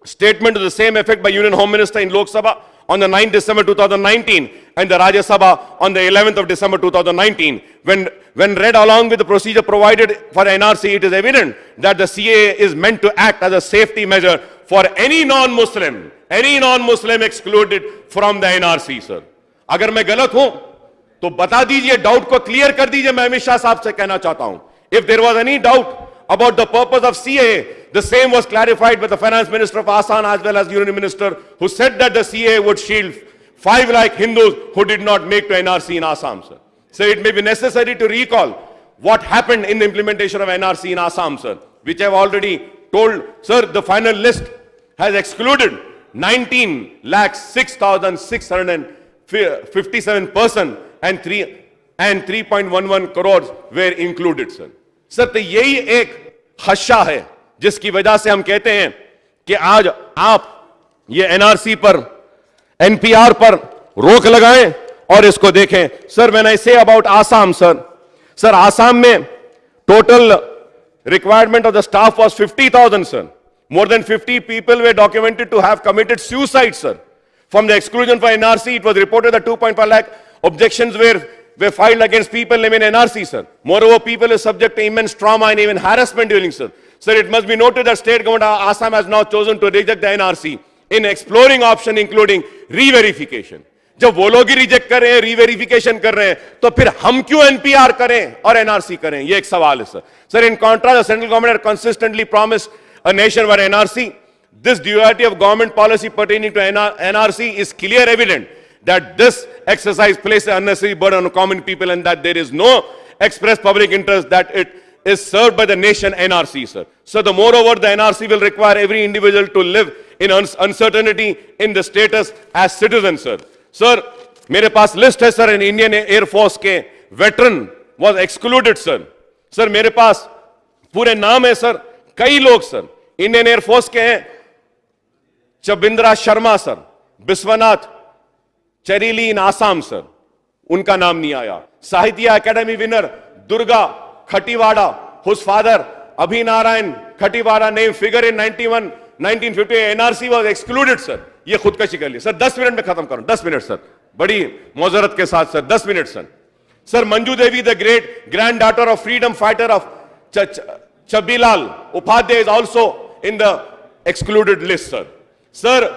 statement to the same effect by Union Home Minister in Lok Sabha on the 9th December 2019 and the Rajya Sabha on the 11th of December 2019. When read along with the procedure provided for NRC, it is evident that the CAA is meant to act as a safety measure for any non-Muslim excluded from the NRC, sir. अगर मैं गलत हूं तो बता दीजिए, doubt को clear कर दीजिए. मैं अमित शाह साहब से कहना चाहता हूं, if there was any doubt about the purpose of CAA, the same was clarified by the Finance Minister of Assam as well as Union Minister, who said that the CAA would shield 5 lakh Hindus who did not make to NRC in Assam, sir. So it may be necessary to recall what happened in the implementation of NRC in Assam, sir, which I have already told. Sir, the final list has excluded 19,06,657 persons and 3.11 crores were included, sir. Sir, तो यही एक खदशा है जिसकी वजह से हम कहते हैं कि आज आप ये एनआरसी पर, एनपीआर पर रोक लगाएं और इसको देखें. Sir, when I say about Assam, sir Assam में total requirement of the staff was 50,000, sir. More than 50 people were documented to have committed suicide, sir. From the exclusion for NRC, it was reported that 2.5 lakh objections were filed against people living in NRC, sir. Moreover, people are subject to immense trauma and even harassment during, sir. Sir, it must be noted that state government of Assam has now chosen to reject the NRC, in exploring option including re-verification. जब वो लोग ही reject कर रहे हैं, reverification कर रहे हैं, तो फिर हम क्यों एनपीआर करें और एनआरसी करें? ये एक सवाल है sir. Sir, in contrast, the central government had consistently promised a nationwide NRC. This duality of government policy pertaining to NRC is clear evident that this exercise places unnecessary burden on common people and that there is no express public interest that it is served by the nation NRC, sir. So the moreover, the NRC will require every individual to live in uncertainty in the status as citizen, sir. Sir, मेरे पास list है sir, Indian air force के veteran was excluded sir. Sir मेरे पास पूरे नाम है sir, कई लोग sir Indian air force के हैं. Chabindra Sharma sir, Biswanath Chariali in Assam sir, उनका नाम नहीं आया. Sahitya Akademi winner Durga Khatiwada, whose father Abhi Narayan Khatiwada name figure in 1950 NRC was excluded sir. ये खुदकशी कर ली सर. 10 मिनट में खत्म करूं, 10 मिनट सर, बड़ी मौजरत के साथ sir, 10 minute sir. Sir Manju Devi, the great grand daughter of freedom fighter of Chabilal Upadhyay is also in the excluded list, sir. Sir,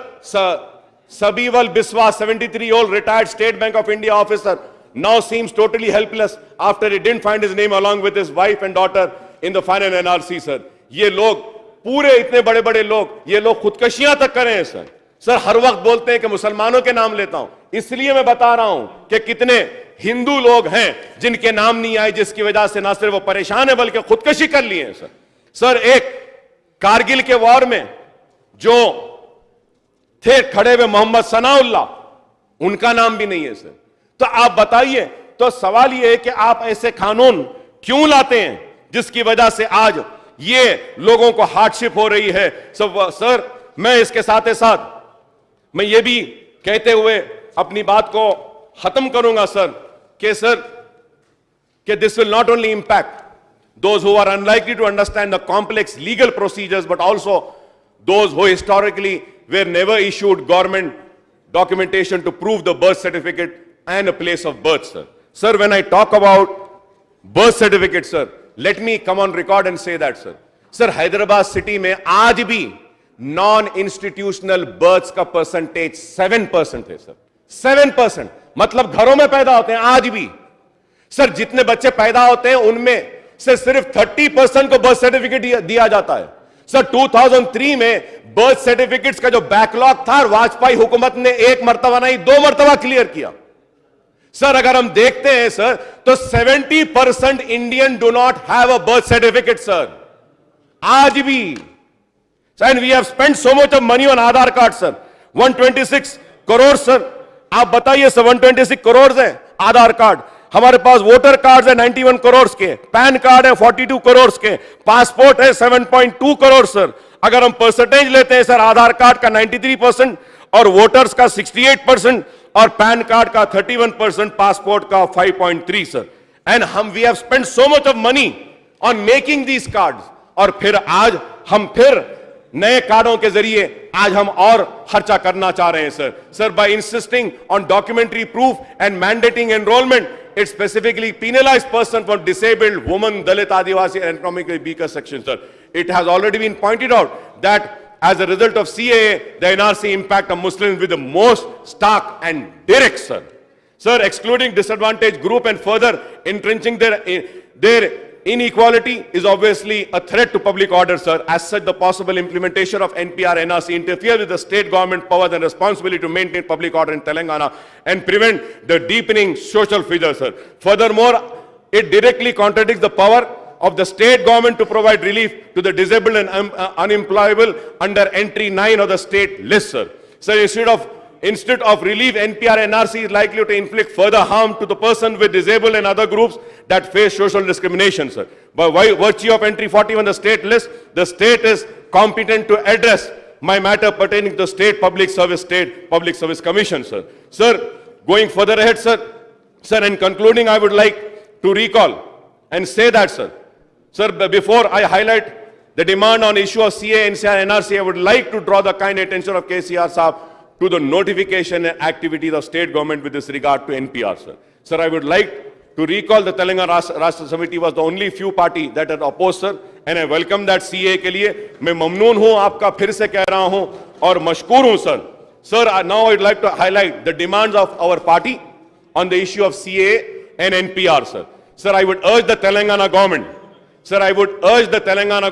Sabiwal Biswas, 73-year-old retired State Bank of India officer, now seems totally helpless after he didn't find his name along with his wife and daughter in the final NRC, sir. ये लोग पूरे इतने बड़े बड़े लोग, ये लोग खुदकशियां तक कर रहे हैं सर. सर हर वक्त बोलते हैं कि मुसलमानों के नाम लेता हूं, इसलिए मैं बता रहा हूं कि कितने हिंदू लोग हैं जिनके नाम नहीं आए, जिसकी वजह से ना सिर्फ वो परेशान है बल्कि खुदकशी कर लिए हैं सर. सर एक कारगिल के वॉर में जो थे खड़े हुए मोहम्मद सनाउल्लाह, उनका नाम भी नहीं है सर. तो आप बताइए, तो सवाल ये है कि आप ऐसे कानून क्यों लाते हैं जिसकी वजह से आज ये लोगों को हार्डशिप हो रही है. सर मैं इसके साथ साथ मैं ये भी कहते हुए अपनी बात को खत्म करूंगा सर कि this will not only impact those who are unlikely to understand the complex legal procedures but also those who historically were never issued government documentation to prove the birth certificate and a place of birth, sir. Sir, when I talk about birth certificate, sir, let me come on record and say that, sir. Sir, Hyderabad city में आज भी non-institutional births का percentage 7% है, sir. 7%. मतलब घरों में पैदा होते हैं आज भी. सर जितने बच्चे पैदा होते हैं उनमें से सिर्फ 30% को बर्थ सर्टिफिकेट दिया जाता है. सर 2003 में बर्थ सर्टिफिकेट्स का जो बैकलॉग था, वाजपेयी हुकूमत ने एक मर्तबा नहीं 2 मर्तबा क्लियर किया. सर अगर हम देखते हैं सर तो 70% Indian do not have a birth certificate sir आज भी. And we have spent so much of money on Aadhaar card sir, 126 crore sir. आप बताइए सर 126 करोड़ है आधार कार्ड. हमारे पास वोटर कार्ड है 91 करोड़ के, पैन कार्ड है 42 करोड़ के, पासपोर्ट है 7.2 करोड़ सर. अगर हम परसेंटेज लेते हैं सर आधार कार्ड का 93% और वोटर्स का 68% और पैन कार्ड का 31%, पासपोर्ट का 5.3 sir. And we have spent so much of money on making these cards और फिर आज हम फिर नए कार्डों के जरिए आज हम और खर्चा करना चाह रहे हैं sir. Sir by insisting on documentary proof and mandating enrolment, it specifically penalized person for disabled women, Dalit, Adivasi and economically weaker sections, sir. It has already been pointed out that as a result of CAA, the NRC impact on Muslims with the most stark and direct, sir. Sir, excluding disadvantaged group and further entrenching their inequality is obviously a threat to public order, sir. As such, the possible implementation of NPR NRC interfere with the state government powers and responsibility to maintain public order in Telangana and prevent the deepening social fissure, sir. Furthermore, it directly contradicts the power of the state government to provide relief to the disabled and unemployable under entry 9 of the state list, sir. Sir, instead of relief, NPR NRC is likely to inflict further harm to the person with disabled and other groups that face social discrimination, sir. By virtue of entry 41 the state list, the state is competent to address my matter pertaining to the State Public Service Commission, sir. Sir, going further ahead, sir, in concluding, I would like to recall and say that, sir, before I highlight the demand on issue of CA, NCR, NRC, I would like to draw the kind attention of KCR Saab to the notification and activities of state government with this regard to NPR, sir. Sir, I would like to recall the Telangana Rashtra Samiti was the only few party that had opposed, sir, and I welcome that CA के लिए. मैं ममनून हूं, आपका फिर से कह रहा हूं, और मशकूर हूं sir. Sir, now I'd like to highlight the demands of our party on the issue of CAA and NPR, sir. Sir, I would urge the Telangana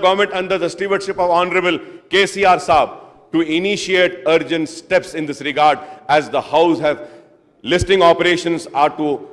government, under the stewardship of Honorable KCR Saab to initiate urgent steps in this regard, as the House have listing operations are to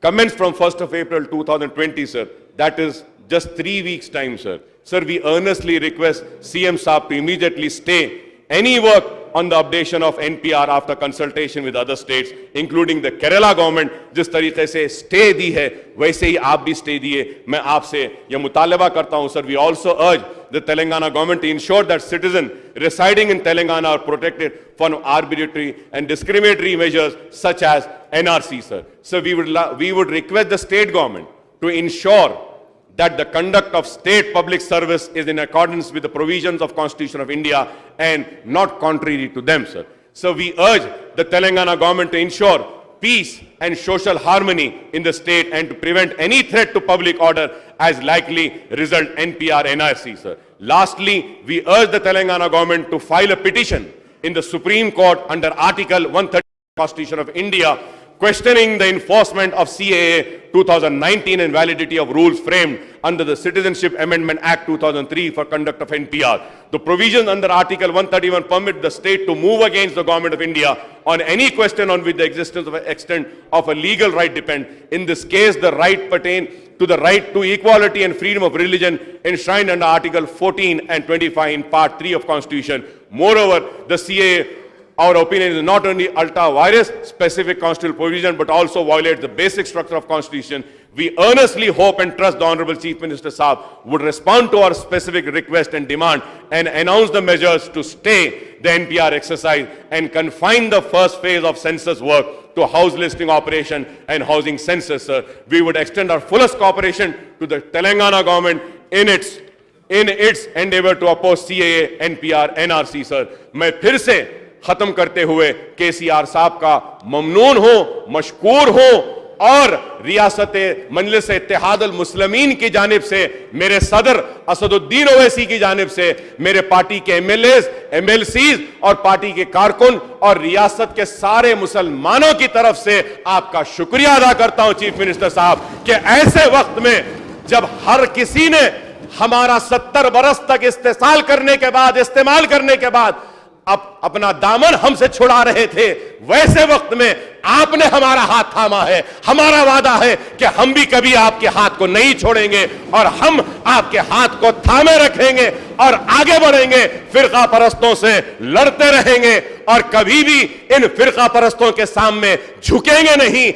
commence from 1st of April 2020, sir. That is just 3 weeks' time, sir. Sir, we earnestly request CM Saab to immediately stay any work on the updation of NPR after consultation with other states, including the Kerala government. जिस तरीके से stay दी है वैसे ही आप भी stay दिए. मैं आपसे यह मुतालबा करता हूं sir. We also urge the Telangana government to ensure that citizens residing in Telangana are protected from arbitrary and discriminatory measures such as NRC, sir. So we would request the state government to ensure that the conduct of state public service is in accordance with the provisions of Constitution of India and not contrary to them, sir. So we urge the Telangana government to ensure peace and social harmony in the state and to prevent any threat to public order as likely result NPR NRC, sir. Lastly, we urge the Telangana government to file a petition in the Supreme Court under Article 130 Constitution of India, questioning the enforcement of CAA 2019 and validity of rules framed under the Citizenship Amendment Act 2003 for conduct of NPR. The provisions under Article 131 permit the state to move against the Government of India on any question on which the existence of an extent of a legal right depend. In this case, the right pertain to the right to equality and freedom of religion enshrined under Article 14 and 25 in Part 3 of Constitution. Moreover, the CAA, our opinion, is not only ultra-virus specific constitutional provision but also violates the basic structure of Constitution. We earnestly hope and trust the Honorable Chief Minister Saab would respond to our specific request and demand and announce the measures to stay the NPR exercise and confine the first phase of census work to house listing operation and housing census, sir. We would extend our fullest cooperation to the Telangana government in its endeavor to oppose CAA, NPR, NRC, sir. मैं फिर से खत्म करते हुए केसीआर साहब का ममनून हो, मशकूर हो और रियासत मजलिस इत्तेहाद अल मुस्लिमीन की जानिब से मेरे सदर असदुद्दीन ओवैसी की जानिब से मेरे पार्टी के एमएलएज, एमएलसीज और पार्टी के कारकुन और रियासत के सारे मुसलमानों की तरफ से आपका शुक्रिया अदा करता हूं चीफ मिनिस्टर साहब कि ऐसे वक्त में जब हर किसी ने हमारा 70 बरस तक इस्तेमाल करने के बाद अब अपना दामन हमसे छुड़ा रहे थे, वैसे वक्त में आपने हमारा हाथ थामा है. हमारा वादा है कि हम भी कभी आपके हाथ को नहीं छोड़ेंगे और हम आपके हाथ को थामे रखेंगे और आगे बढ़ेंगे, फिरका परस्तों से लड़ते रहेंगे और कभी भी इन फिरका परस्तों के सामने झुकेंगे नहीं,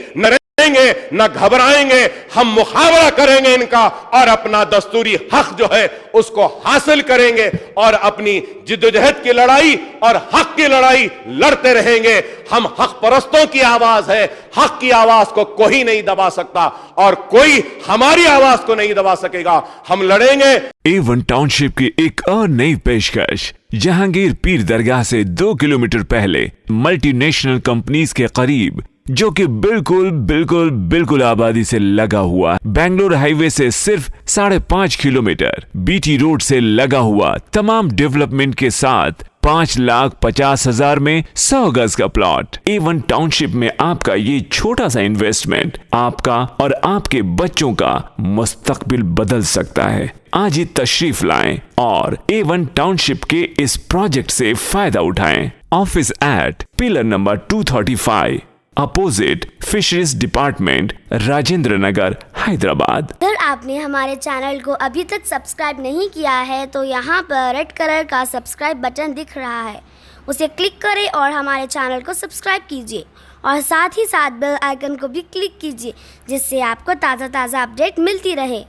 न घबराएंगे. हम मुकाबला करेंगे इनका और अपना दस्तूरी हक जो है उसको हासिल करेंगे और अपनी जिद्दोजहद की लड़ाई और हक की लड़ाई लड़ते रहेंगे. हम हक परस्तों की आवाज है, हक की आवाज को कोई नहीं दबा सकता और कोई हमारी आवाज को नहीं दबा सकेगा. हम लड़ेंगे. A1 टाउनशिप की एक और नई पेशकश जहांगीर पीर दरगाह से 2 किलोमीटर पहले मल्टीनेशनल कंपनीज के करीब, जो कि बिल्कुल आबादी से लगा हुआ, बेंगलोर हाईवे से सिर्फ 5.5 किलोमीटर, बीटी रोड से लगा हुआ, तमाम डेवलपमेंट के साथ 5,50,000 में 100 गज का प्लॉट. A1 टाउनशिप में आपका ये छोटा सा इन्वेस्टमेंट आपका और आपके बच्चों का मुस्तकबिल बदल सकता है. आज ही तशरीफ लाएं और A1 टाउनशिप के इस प्रोजेक्ट से फायदा उठाएं. Office at pillar number 235 opposite fisheries department, Rajendra Nagar, Hyderabad. अगर आपने हमारे चैनल को अभी तक सब्सक्राइब नहीं किया है तो यहाँ पर रेड कलर का सब्सक्राइब बटन दिख रहा है, उसे क्लिक करें और हमारे चैनल को सब्सक्राइब कीजिए और साथ ही साथ बेल आइकन को भी क्लिक कीजिए जिससे आपको ताज़ा अपडेट मिलती रहे.